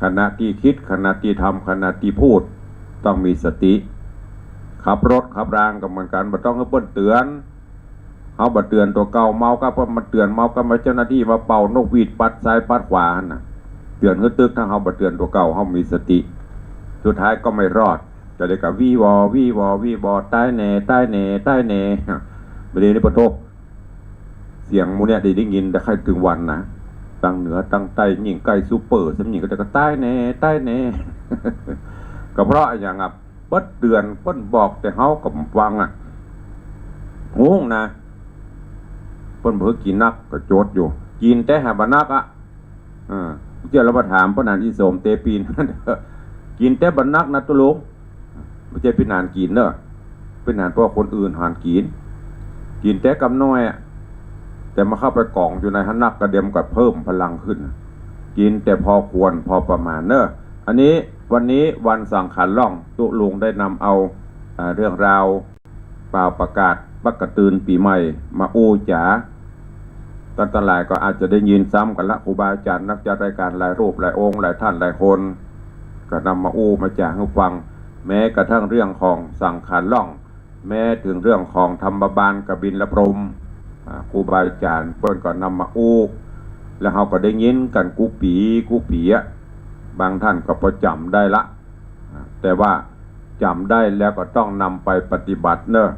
ขณะที่คิดขณะที่ทำขณะที่พูดต้องมีสติขับรถขับรางก็เหมือนกันบ่ต้องให้เปิ้นเตือนเขาบ่เตือนตัวเก่าเมาก็เพราะมันเตือนเมาก็มาเจ้าหน้าที่มาเป่านกหวีดปัดซ้ายปัดขวาน่ะเตือนคือตึกถ้าเขาบ่เตือนตัวเก่าเขามีสติสุดท้ายก็ไม่รอดจะได้กับวีวอใต้แหน่ไม่ได้ในปฐกเสียงมูเนี่ยได้ยินแต่ใครถึงวันนะตั้งเหนือตั้งใต้ยิ่งใกล้ซูเปอร์สำยิงก็จะก็ใต้แหน่ก็เพราะอย่างเปิ้นเตือนเปิ้นบอกแต่เฮาก็ฟังงงนะเปิ้นเพิ่นกินนักก็โจทย์อยู่กินแต่หาบ่นักเจ้าเรามาถามพระนานอิโสมเตปีน กินแต่บ่นักนะตุลุงบ่ใช่เป็นนานกินเด้อเป็นนานเพราะคนอื่นหานกินแต่กำน้อยแต่มาเข้าไปกล่องอยู่ในหันนักกระเดียมก็เพิ่มพลังขึ้นกินแต่พอควรพอประมาณเด้ออันนี้วันนี้วันสังขารล่องตุลุงได้นำเอาเรื่องราวเปล่าประกาศปักกระตือนปีใหม่มาอู้จ๋าตอนหลายก็อาจจะได้ยินซ้ำกันละครูบาอาจารย์นักจัดรายการหลายรูปหลายองค์หลายท่านหลายคนก็นำมาอู้มาจ๋าให้ฟังแม้กระทั่งเรื่องของสังขารล่องแม้ถึงเรื่องของธรรมบาลกบินละพรมครูบาอาจารย์เพิ่นก็นำมาอู้แล้วเราก็ได้ยินกันกูปีบางท่านก็พอจำได้ละแต่ว่าจำได้แล้วก็ต้องนำไปปฏิบัติเนอะ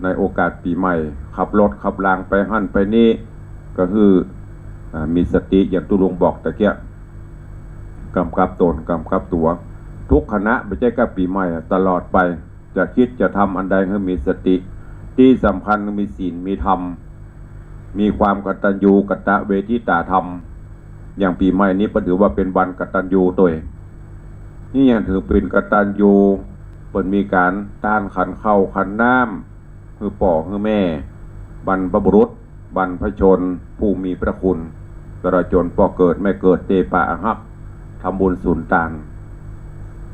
ในโอกาสปีใหม่ขับรถขับรางไปหั่นไปนี่ก็คือมีสติอย่างตุลุงบอกตะเกียกำกับตนกำกับตัวทุกคณะไม่ใช่แค่ปีใหม่ตลอดไปจะคิดจะทำอันใดให้มีสติที่สำคัญมีศีลมีธรรมมีความกตัญญูกตเวทิตาธรรมอย่างปีใหม่นี้ก็ถือว่าเป็นวันกตัญญูตัวเองนี่ยังถือเป็นกตัญญูเปิดมีการต้านขันเข้าขันน้ำคือป่อคือแม่บรรพบุรุษบรรพชนผู้มีพระคุณตระจนป่อเกิดไม่เกิดเตปะหักทำบุญสุนทาน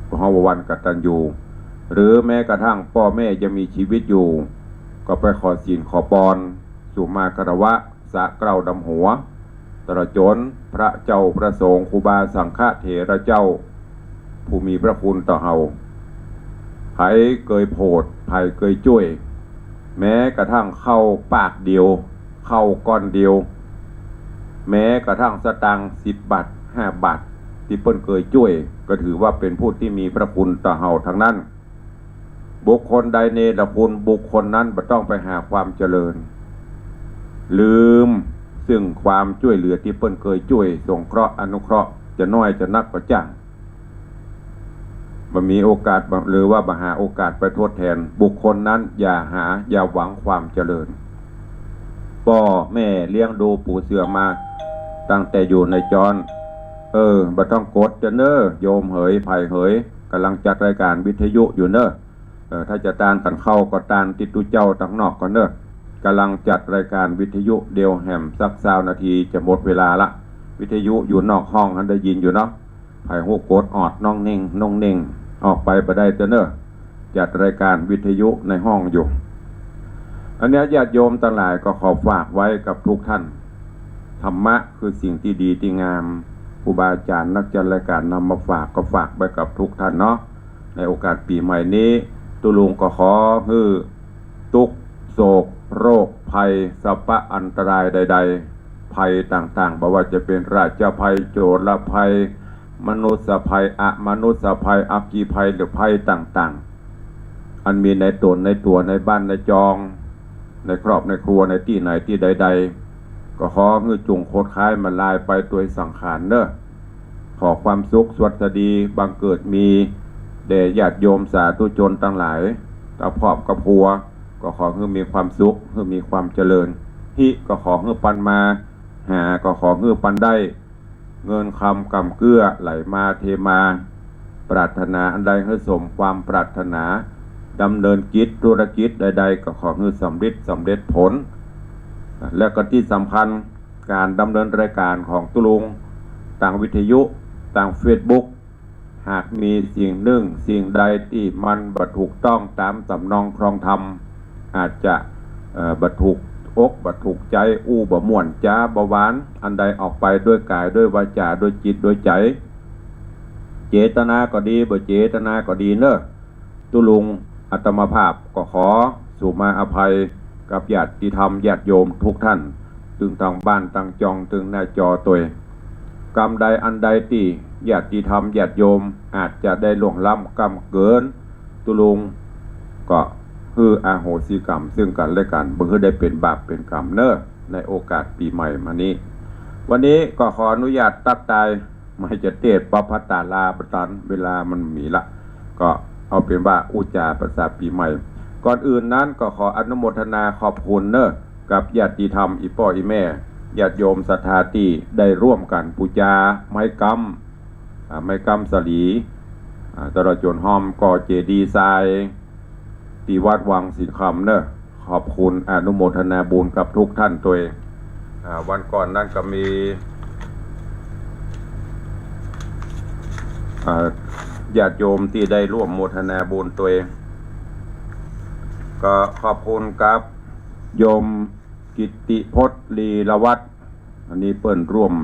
เพราะวันกตัญญูหรือแม้กระทั่งพ่อแม่จะมีชีวิตอยู่ก็ไปขอศีลขอพรสุมากรวะสะเกล้าดำหัวตระจนพระเจ้าพระสงฆ์ครูบาสังฆเถระเจ้าผู้มีพระคุณต่อเฮาไผเกยโพดไผเกยจ้วยแม้กระทั่งเข้าปากเดียวเข้าก้อนเดียว แม้กระทั่งสตางค์10 บาท5 บาทที่เปิ้นเคยช่วยก็ถือว่าเป็นผู้ที่มีพระคุณต่อเฮาทั้งนั้นบุคคลใดเนรคุณบุคคลนั้นบ่ต้องไปหาความเจริญลืมซึ่งความช่วยเหลือที่เปิ้นเคยช่วยสงเคราะห์อนุเคราะห์จะน้อยจะนักก็จ้างบ่มีโอกาสหรือว่าบ่หาโอกาสไปทดแทนบุคคลนั้นอย่าหวังความเจริญพ่อแม่เลี้ยงดูปู่เสือมาตั้งแต่อยู่ในจรบ่ต้องกดจะเน้อโยมเหยไผ่เหยกำลังจัดรายการวิทยุอยู่เน้อถ้าจะตานกันเข้าก็ตานติดตุเจ้าตั้งนอกก็เน้อกำลังจัดรายการวิทยุเดียวแหมสัก20 นาทีจะหมดเวลาละวิทยุอยู่นอกห้องท่านได้ยินอยู่เนาะไผ่หูกดออดน้องเน่งออกไปบ่ได้จะเน้อจัดรายการวิทยุในห้องอยู่อันนี้ญาติโยมทั้งหลายก็ขอฝากไว้กับทุกท่านธรรมะคือสิ่งที่ดีที่งามครูบาอาจารย์นักจัดรายการนำมาฝากก็ฝากไปกับทุกท่านเนาะในโอกาสปีใหม่นี้ตุลุงก็ขอฮือทุกโศกโรคภัยสัพพะอันตรายใดๆภัยต่างๆบ่ว่าจะเป็นราชภัยโจรภัยมนุษยภัยอมนุษยภัยอัคคีภัยหรือภัยต่างๆอันมีในตนในตัวในบ้านในจองในครอบในครัวในที่ไหนที่ใดๆก็ขอฮือจุงโคตรค้ายมาลายไปตัวสังขารเน้อขอความสุขสวัสดีบังเกิดมีแด่ญาติโยมสาธุชนทั้งหลายตาพร้อมกับพัวก็ขอให้มีความสุขให้มีความเจริญหิก็ขอให้ปันมาหาก็ขอให้ปันได้เงินคำกำเกื้อไหลมาเทมาปรารถนาอันใดให้สมความปรารถนาดำเนินกิจธุรกิจใดๆก็ขอให้สำเร็จผลและก็ที่สำคัญการดำเนินรายการของตุลุงต่างวิทยุต่างเฟซบุ๊กหากมีสิ่งหนึ่งสิ่งใดที่มันบ่ถูกต้องตามสำนองครองธรรมอาจจะบ่ถูกอกบ่ถูกใจบ่ม่วนจ้าบ่หวานอันใดออกไปด้วยกายด้วยวาจาด้วยจิตด้วยใจเจตนาก็ดีบ่เจตนาก็ดีเน้อตุลุงอาตมาภาพก็ขอสู่มาอภัยกับญาติธรรมญาติโยมทุกท่านตึงทางบ้านตั้งจองตึงหน้าจอตัวกรรมใดอันใดที่ญาติธรรมญาติโยมอาจจะได้ล่วงล้ำกรรมเกินตุลุงก็คืออาโหสิกรรมซึ่งกันและกันบ่คือได้เป็นบาปเป็นกรรมเน้อในโอกาสปีใหม่มานี้วันนี้ก็ขออนุญาตตัดตายไม่จะเทศน์ปภัตตาลาประตันเวลามันมีละก็เอาเป็นว่าอุจาภาษาปีใหม่ก่อนอื่นนั้นก็ขออนุโมทนาขอบคุณเน้อกับญาติธรรมอีพ่ออีแม่ญาติโยมศรัทธาที่ได้ร่วมกันบูชาไม้กำสลีตลอดจนห้อมก่อเจดีย์ทรายที่วัดวังสินคำเนอะขอบคุณอนุโมทนาบุญกับทุกท่านตัวเองวันก่อนนั้นก็มีญาติโยมที่ได้ร่วมโมทนาบุญตัวเองก็ขอบคุณครับโยมกิตติพจน์ลีละวัฒน์อันนี้เปิ้นร่วม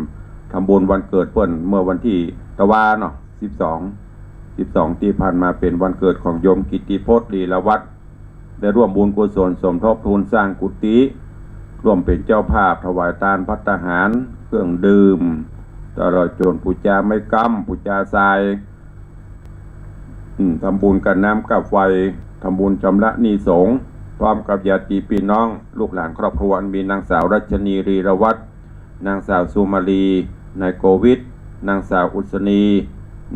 ทำบุญวันเกิดเปิ้นเมื่อวันที่ตะวันเนาะ12ที่ผ่านมาเป็นวันเกิดของโยมกิตติพจน์ลีละวัฒน์ได้ร่วมบุญกุศลสมทบทุนสร้างกุฏิร่วมเป็นเจ้าภาพถวายทานภัตตาหารเครื่องดื่มตลอดจนปูจาไม้กำปูจาทรายทำบุญกับน้ำกับไฟทำบุญชำระหนี้สงฆ์พร้อมกับญาติพี่น้องลูกหลานครอบครัวมีนางสาวรัชนีรีรวัฒน์นางสาวสุมาลีนายโกวิทนางสาวอุศนี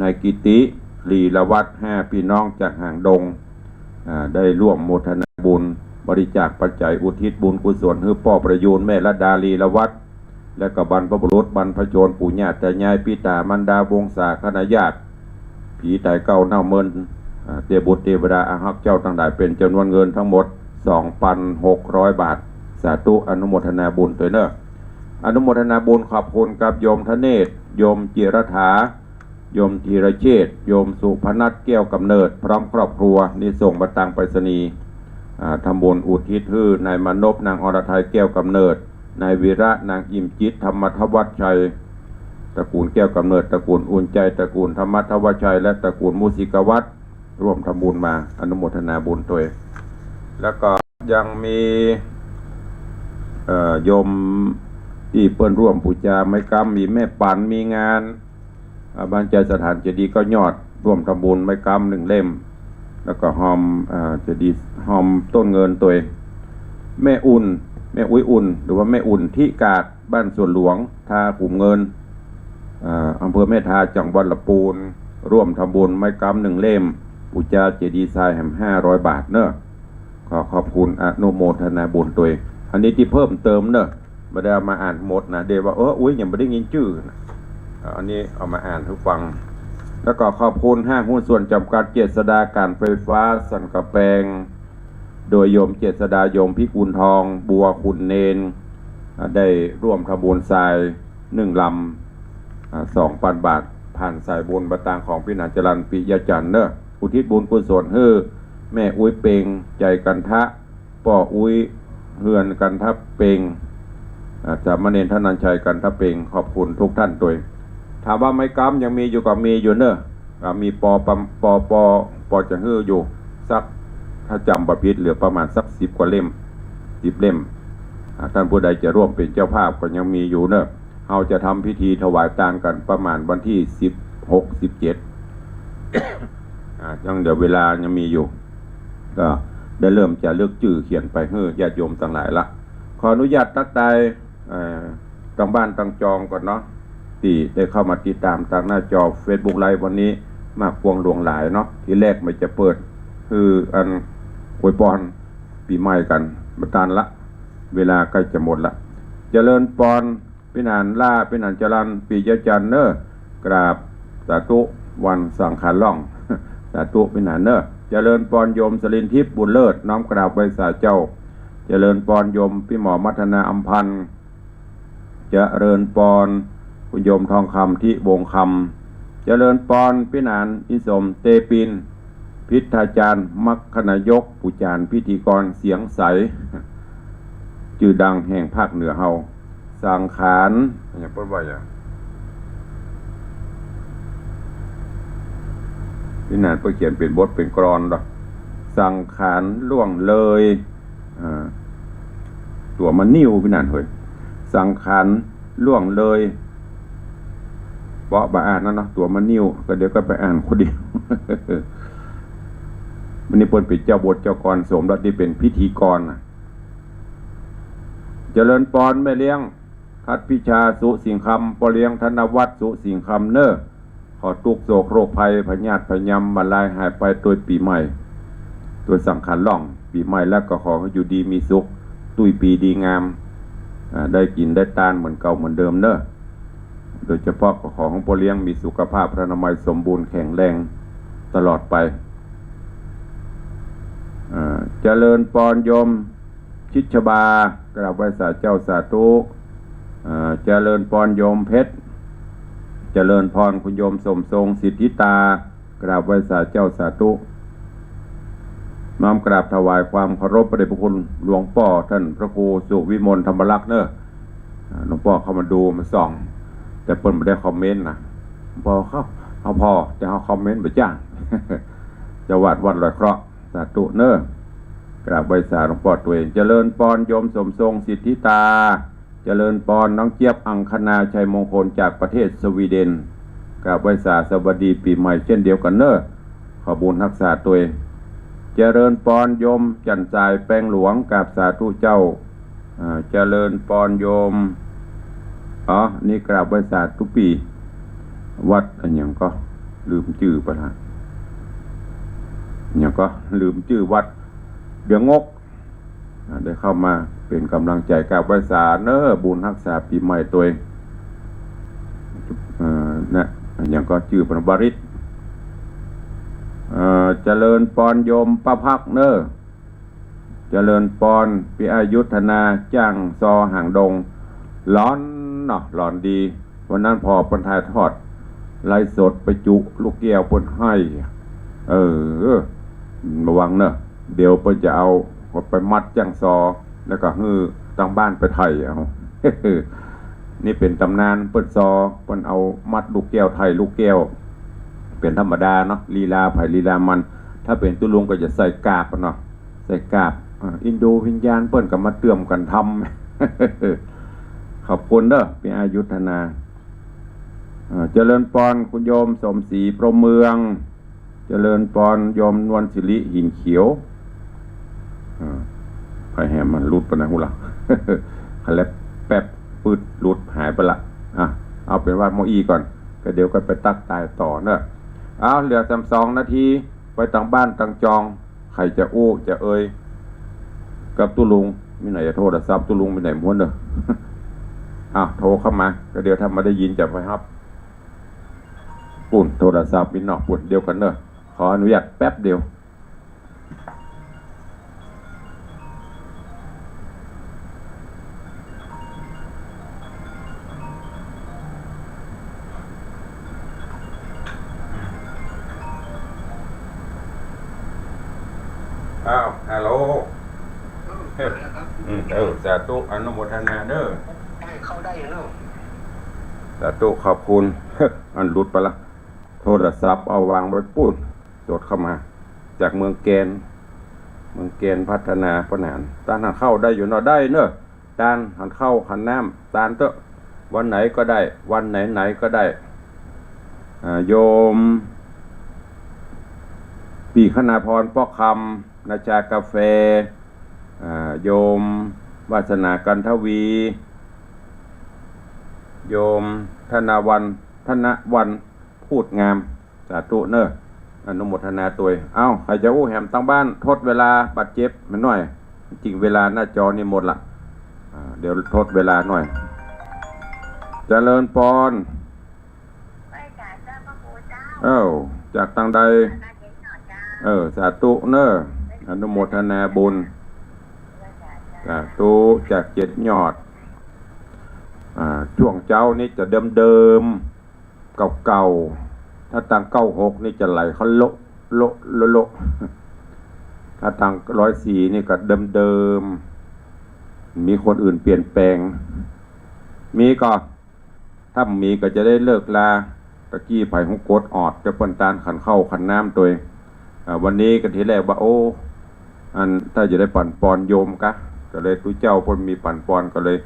นายกิติลีรวัฒน์5พี่น้องจากหางดงได้ร่วมโมทนาบุญบริจาคปัจจัยอุทิศบุญกุศลให้พ่อประยูนแม่ละดาลีรวัฒน์และก็บรรพบุรุษบรรพชนปู่ย่าตายายพี่ตามันดาวงศาคณะญาติผีตายเก่าเน่าเมินเทพบุตรเทวดาอาหักเจ้าทั้งหลายเป็นจำนวนเงินทั้งหมด 2,600 บาทสาธุอนุโมทนาบุญตัวเนอะอนุโมทนาบุญขอบคุณกับโยมธเนศโยมจิรถาโยมธีรเชษฐ์โยมสุพนัสแก้วกำเนิดพร้อมครอบครัวนี่ส่งมาทางไปรษณีย์ทำบุญอุทิศให้นายมนพนางอรทัยแก้วกำเนิดนายวีระนางอิ่มจิตธรรมทวัชชัยตระกูลแก้วกำเนิดตระกูลอุ่นใจตระกูลธรรมทวัชชัยและตระกูลมุสิกวัฒน์ร่วมทำบุญมาอนุโมทนาบุญตัวเองแล้วก็ยังมีโยม ที่เปิ้นร่วมปูจาไม้กำมีแม่ปันมีงานบ้านใจสถานเจดีย์ก็ยอดร่วมทำบุญไม้กำ1 เล่มแล้วก็หอมเจดีย์หอมต้นเงินตัวแม่อุ่นแม่อุ้ยอุ่นหรือว่าแม่อุ่นที่กาดบ้านสวนหลวงท่าขุมเงินอำเภอแม่ทาจังหวัดลำพูนร่วมทำบุญไม้กำ1 เล่มปูจาเจดีย์ทรายแห่ง500 บาทเนอะขอขอบคุณอนุโมทนาบุญตัวอันนี้ที่เพิ่มเติมเนอะไม่ได้เอามาอ่านหมดนะเดี๋ยวว่าอุ้ยยังไม่ได้ยินชื่อนะอันนี้เอามาอ่านให้ฟังแล้วก็ขอบคุณห้างหุ้นส่วนจำกัดเจษฎาการไฟฟ้าสันกะแปงโดยโยมเจษฎาโยมพิกุลทองบัวคุณเนนได้ร่วมทำบุญทราย1 ลำ2,000 บาทผ่านสายบุญประตางของพี่นางจรัญปิยจันทร์เนอะอุทิศบุญกุศลให้แม่อุ้ยเปงใจกันทะป่ออุ้ยเฮือนกันทะเปงสามเณรท่านันชัยกันทะเปงขอบคุณทุกท่านตัวถามว่าไม้กำยังมีอยู่กับมีอยู่เนอะมีปอจะฮื้ออยู่สักถ้าจำประพิษเหลือประมาณสัก10 กว่าเล่ม10 เล่มท่านผู้ใดจะร่วมเป็นเจ้าภาพก็ยังมีอยู่เนอะเราจะทำพิธีถวายทานกันประมาณวันที่16 17ยังเดี๋ยวเวลายังมีอยู่ก็ได้เริ่มจะเลือกชื่อเขียนไปให้ญาติโยมต่างหลายละขออนุญาตทักทายตั้งบ้านตั้งจองก่อนเนาะที่ได้เข้ามาติดตามทางหน้าจอ Facebook Live วันนี้มากพวงหลวงหลายเนาะที่แรกไม่จะเปิดคืออันอวยพรปีใหม่กันมาตานละเวลาใกล้จะหมดละเจริญพรพี่นานล่าพี่นานจรัญปียจันทร์เนอะกราบสาธุวันสังขารล่องสาธุพี่นานเนอะเจริญพรโยมสลินทิพย์บุญเลิศน้อมกราบไว้สาเจ้าเจริญพรโยมพี่หมอมัทนาอัมพันธ์เจริญพรคุณโยมทองคำที่วงคำเจริญพรพี่นานอิสมเตปินพิธาจารย์มัคคนายกผู้จารพิธีกรเสียงใสชื่อดังแห่งภาคเหนือเฮาสังขารอย่างพูดว่าอย่างพี่นานเพื่อเขียนเป็นบทเป็นกลอนหรอสังขารล่วงเลยตัวมันนิ่วพี่นานเฮ้ยสังขารล่วงเลยเบาะบาอ่านนั่นเนาะตัวมันนิ่วก็เดี๋ยวก็ไปอ่านคนเดียวมันนี่เพิ่นเป็นเจ้าบทเจ้ากรสมแล้วที่เป็นพิธีกรเจริญพรแม่เลี้ยงทัดพิชาสุสิงคำปเลี้ยงธนวัฒน์สุสิงคำเนอขอทุกโศกโรคภัยพยาธิพยำมาลายหายไปตัวปีใหม่ตัวสังขารล่องปีใหม่แล้วก็ขอให้อยู่ดีมีสุขตุ้ยปีดีงามได้กินได้ทานเหมือนเก่าเหมือนเดิมเนอะโดยเฉพาะขอของปเลี้ยงมีสุขภาพพระนามัยสมบูรณ์แข็งแรงตลอดไปเจริญพรโยมชิชบากราบไหว้สาเจ้าสาธุเจริญพรโยมเพชรเจริญพรคุณโยมสมทรงสิทธิตากราบไหว้สาเจ้าสาธุน้อมกราบถวายความเคารพพระเดชพระคุณหลวงพ่อท่านพระครูสุวิมลธรรมลักษณ์เนอะหลวงพ่อเข้ามาดูมาส่องแต่เพิ่นไม่ได้คอมเมนต์นะหลวงพ่อเขาพอแต่เขาคอมเมนต์ไปจ้างจังหวัดวัดลอยเคราะห์สาธุเนอะกราบไหว้สาหลวงพ่อตัวเองเจริญพรโยมสมทรงสิทธิตาเจริญพรน้องเจี๊ยบอังคณาชัยมงคลจากประเทศสวีเดนกราบไหว้สาสวัสดีปีใหม่เช่นเดียวกันเนอะขอบุญรักษาตัวเองเจริญพรโยมจันทรายแปลงหลวงกราบสาธุเจ้าเจริญพรโยมนี่กราบไหว้สาทุกปีวัดอันยังก็ลืมชื่อไปละยังก็ลืมชื่อวัดเดี๋ยวงกได้เข้ามาเป็นกำลังใจกราบไหว้สาเนอะบุญรักษาปีใหม่ตัวเองนะยังก็ชื่อพระบริษเจริญพรโยมประภักเนอเจริญพรปิอายุธนาจ้างซอห่างดงร้อนเนาะร้อนดีวันนั้นพอปนทายทอดไล่สดไปจุลูกแก้วปนให้ระวังเนอะเดี๋ยวเพิ่นจะเอาไปมัดจ้างซอแล้วก็ฮื้อตั้งบ้านไปไทยเอา นี่เป็นตำนานเปิ้นซอเปิ้นเอามัดลูกแก้วไทยลูกแก้วเป็นธรรมดาเนาะลีลาไผ่ลีลามันถ้าเป็นตุลุงก็จะใส่กาบเนาะใส่กาบอินโดวิญญาณเปิ้นก็มาเติมกันทำ ข ขอบคุณเด้อพี่อายุธนาเจริญปอนคุณโยมสมศรีพรหมเมืองเจริญปอนโยมนวลศิริหินเขียวไผ่แหมมันรุดไปนะหูล่ะ คลับแป๊บปืดรุดหายไปละเอาเป็นว่าโมอีก่อนก็เดี๋ยวก็ไปตักตายต่อเนอะเอาเหลือ2 นาทีไปต่างบ้านต่างจองใครจะอู้จะเอ่ยกับตุลุงมีไหนจะโทรศัพท์ตุลุงมีไหนม้วนเนอะ โทรเข้ามาก็เดี๋ยวถ้ามาได้ยินจะไปครับปุ่นโทรศัพท์มีนอกปุ่นเดียวกันเนอะขออนุญาตแป๊บเดียวฮัลโหลสาธุอนุโมทนาเด้อเข้าได้เนาะสาธุขอบคุณ อันหลุดไปละโทรศัพท์เอาวางไว้ปุ้นโดดเข้ามาจากเมืองแกนพัฒนาปนานตานหันเข้าได้อยู่เนาะได้เนอะตานหันเข้าหันน้ำตานเตอะวันไหนก็ได้วันไหนก็ได้โยมปีคณาพรป้อคำนาชากาแฟโยมวาสนากันทวีโยมธนวันพูดงามสาธุเนอะอนุโมทนาตัวใครจะอู้แหมตั้งบ้านทดเวลาบาดเจ็บมันหน่อยจริงเวลาหน้าจอนี่หมดละเดี๋ยวทดเวลาหน่อยเจริญปอนจากทางใดสาธุเนอะอนุโมทนาบุญสาธุจาก7 ยอดช่วงเจ้านี่จะเดิมเก่าถ้าตัง96นี่จะไหลเขาโละถ้าตัง104นี่ก็เดิมมีคนอื่นเปลี่ยนแปลงมีก็ถ้ามีก็จะได้เลิกลาตะกี้ไผ่หุกกดออดจะเปิ้นตานขันเข้าขันน้ำตัววันนี้ก็ทีแรกว่าถ้าจะได้ปั่นปอนโยมก็เลยทุเจ้าพนมีปั่นปอนก็เลย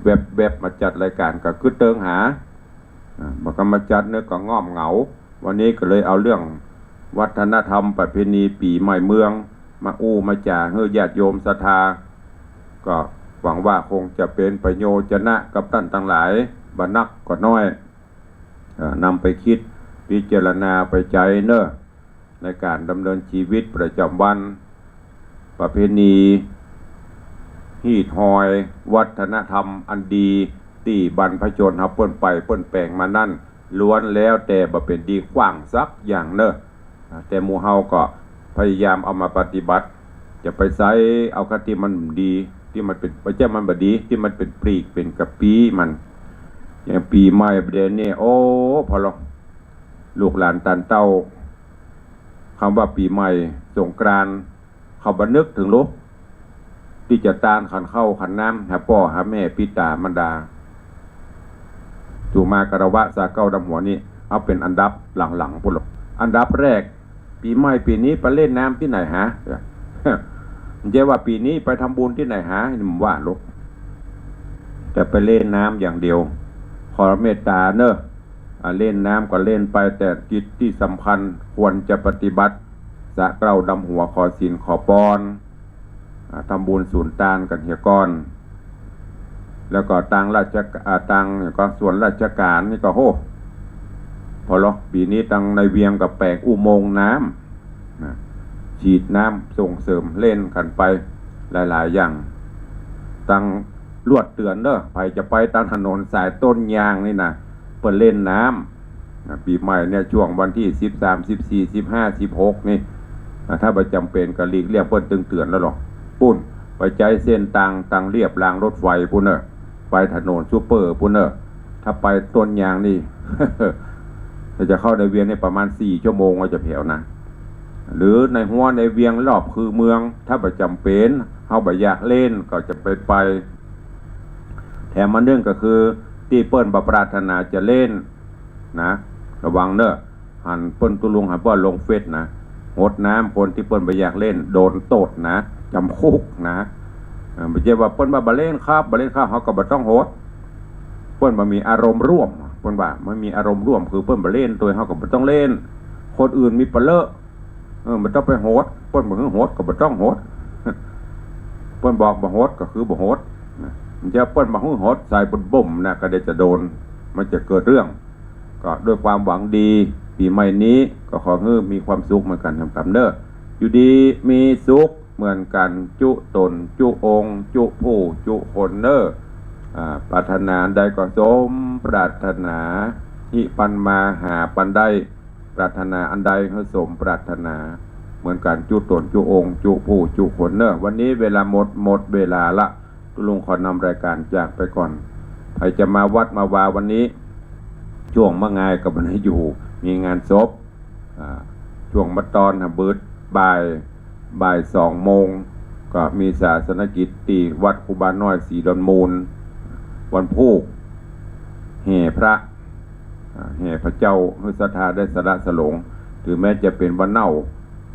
แวบมาจัดรายการก็คือเติงหาบอกกันมาจัดเนื้อก็ง่อมเหงาวันนี้ก็เลยเอาเรื่องวัฒนธรรมประเพณีปีใหม่เมืองมามาจ่าเฮือญาติโยมศรัทธาก็หวังว่าคงจะเป็นประโยชน์นะกับท่านทั้งหลายบรรนักก็น้อยนำไปคิดพิจารณาไปใจเนอะในการดำเนินชีวิตประจำวันประเพณีฮีทหอยวัฒนธรรมอันดีที่บรรพชนเปิ้นไปเปิ้นแปลงมานั่นล้วนแล้วแต่บ่เป็นดีกว้างสักอย่างเนอะแต่หมู่เฮาก็พยายามเอามาปฏิบัติจะไปใช้เอาคติมันดีที่มันเป็นบ่ใช่มันบ่ดีที่มันเป็นปลีกเป็นกะปีมันอย่างปีใหม่ประเด็นนี้พอหรอกลูกหลานตันเต้าคำว่าปีใหม่สงกรานต์เขาบันนึกถึงลูกที่จะตานขันเข้าขันน้ำหาพ่อหาแม่ปิตามารดาจูมากระวะสาเก้าดำหัวนี่เอาเป็นอันดับหลังพุ่นหรอกอันดับแรกปีใหม่ปีนี้ไปเล่นน้ำที่ไหนฮะมันจะว่าปีนี้ไปทำบุญที่ไหนฮะนี่มันว่าลูกแต่ไปเล่นน้ำอย่างเดียวขอเมตตาเนอะเล่นน้ำก็เล่นไปแต่กิจที่สำคัญควรจะปฏิบัติสะเกล้าดำหัวขอศีลขอพรทำบุญศูนย์ตานกันเฮียก้อนแล้วก็ตังราชตังก็ส่วนราชการนี่ก็พอหรอกปีนี้ตังในเวียงกับแปลงอุโมงค์น้ำฉีดน้ำส่งเสริมเล่นกันไปหลายๆอย่างตังลวดเตือนเด้อไปจะไปตามถนนสายต้นยางนี่นะเปิดเล่นน้ำปีใหม่เนี่ยช่วงวันที่13 14 15 16นี่ถ้าประจำเป็นก็หลีกเลี่ยงเปิ้นตึงเตือนแล้วหรอกปุ้นไปใจเส้นตังเรียบรางรถไฟปุ้นเนอะไปถนนซูเปอร์ปุ้นเนอะถ้าไปต้นยางนี่ จะเข้าในเวียงในประมาณ4 ชั่วโมงก็จะแผ่วนะหรือในหัวในเวียงรอบคือเมืองถ้าประจำเป็นเฮาบ่อยากเล่นก็จะไปแถมมันเรื่องก็คือที่เปิ้นบ่ปรารถนาจะเล่นนะระวังเนอะหันเปิ้นตุลุงหันบ่ลงเฟซนะงดน้ำคนที่เปิ้นบ่อยากเล่นโดนโทษนะจำคุกนะไม่ใช่ว่าเปิ้นบ่เล่นครับเฮาก็บ่ต้องโหด เปิ้นมามีอารมณ์ร่วมเปิ้นว่ามันมีอารมณ์ร่วมคือเปิ้นบ่เล่นตัวเฮาก็บ่ต้องเล่นคนอื่นมีปะเลอะมันต้องไปโหดเปิ้นบ่ฮือโหดก็บ่ต้องโหดเปิ้นบอกบ่โหดก็คือบ่โหดมันจะเปิ้นบ่ฮือโหดใส่บ่มนะก็ได้จะโดนมันจะเกิดเรื่องก็ด้วยความหวังดีปีใหม่นี้ก็ขอให้มีความสุขเหมือนกันทำเด้ออยู่ดีมีสุขเหมือนกันจุตนจุองค์จุผู้จุคนเด้อปรารถนาใดก็สมปรารถนาที่ปันมาหาปันได้ปรารถนาอันใดก็สมปรารถนาเหมือนกันจุตนจุองค์จุผู้จุคนเด้อวันนี้เวลาหมดเวลาละลุงขอนำรายการจากไปก่อนใครจะมาวัดมาวาวันนี้ช่วงมะงายกับมันให้อยู่มีงานศพช่วงมาตอนเบิดบ่าย2 โมงก็มีศาสนกิจตีวัดครูบาน้อยศรีดอนมูลวันพุธแห่พระเจ้าฮือศรัทธาได้สละสลงถึงแม้จะเป็นวันเน่า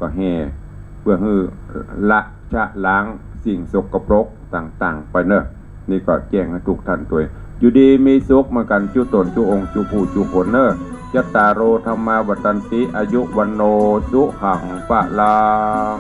ก็แห่เพื่อฮือละชะล้างสิ่งสกปรกต่างๆไปเนอะนี่ก็แจ้งให้ทุกท่านตัวอยู่ดีมีสุขเหมือนกันจุตนจุองค์จุผู้จุคนเนอะยัตตาโรธรรมาวัตันติอายุวันโนสุขังปะลัง